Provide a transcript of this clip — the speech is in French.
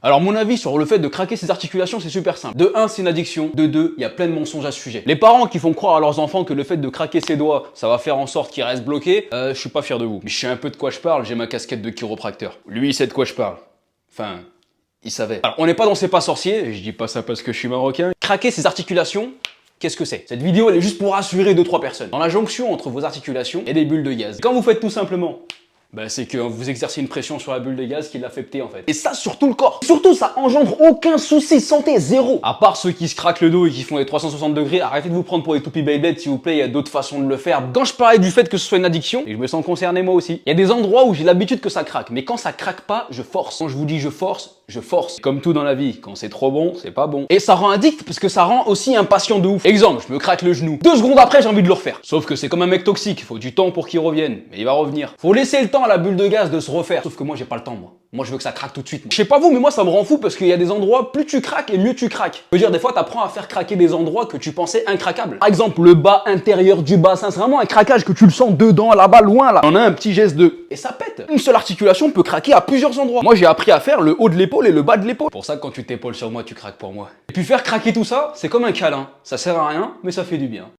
Alors mon avis sur le fait de craquer ses articulations, c'est super simple. De 1, c'est une addiction. De 2, il y a plein de mensonges à ce sujet. Les parents qui font croire à leurs enfants que le fait de craquer ses doigts, ça va faire en sorte qu'ils restent bloqués, je suis pas fier de vous. Mais je sais un peu de quoi je parle, j'ai ma casquette de chiropracteur. Lui, il sait de quoi je parle. Enfin, il savait. Alors, on n'est pas dans C'est pas sorcier, je dis pas ça parce que je suis marocain. Craquer ses articulations, qu'est-ce que c'est? Cette vidéo, elle est juste pour rassurer 2-3 personnes. Dans la jonction entre vos articulations et des bulles de gaz. Quand vous faites tout simplement, c'est que vous exercez une pression sur la bulle de gaz qui l'a fait péter en fait. Et ça sur tout le corps. Surtout, ça engendre aucun souci santé, zéro. À part ceux qui se craquent le dos et qui font les 360 degrés, arrêtez de vous prendre pour des toupies Beyblade s'il vous plaît, il y a d'autres façons de le faire. Quand je parlais du fait que ce soit une addiction, et je me sens concerné moi aussi, il y a des endroits où j'ai l'habitude que ça craque, mais quand ça craque pas, je force. Quand je vous dis je force, je force. Comme tout dans la vie, quand c'est trop bon, c'est pas bon. Et ça rend addict parce que ça rend aussi impatient de ouf. Exemple, je me craque le genou. 2 secondes après, j'ai envie de le refaire. Sauf que c'est comme un mec toxique, faut du temps pour qu'il revienne. Mais il va revenir. Faut laisser le temps à la bulle de gaz de se refaire. Sauf que moi, j'ai pas le temps, moi. Moi, je veux que ça craque tout de suite. Je sais pas vous, mais moi, ça me rend fou parce qu'il y a des endroits, plus tu craques et mieux tu craques. Je veux dire, des fois, t'apprends à faire craquer des endroits que tu pensais incraquables. Par exemple, le bas intérieur du bassin, c'est vraiment un craquage que tu le sens dedans, là-bas, loin, là. On a un petit geste de... Et ça pète. Une seule articulation peut craquer à plusieurs endroits. Moi, j'ai appris à faire le haut de l'épaule et le bas de l'épaule. Pour ça, quand tu t'épaules sur moi, tu craques pour moi. Et puis faire craquer tout ça, c'est comme un câlin. Ça sert à rien, mais ça fait du bien.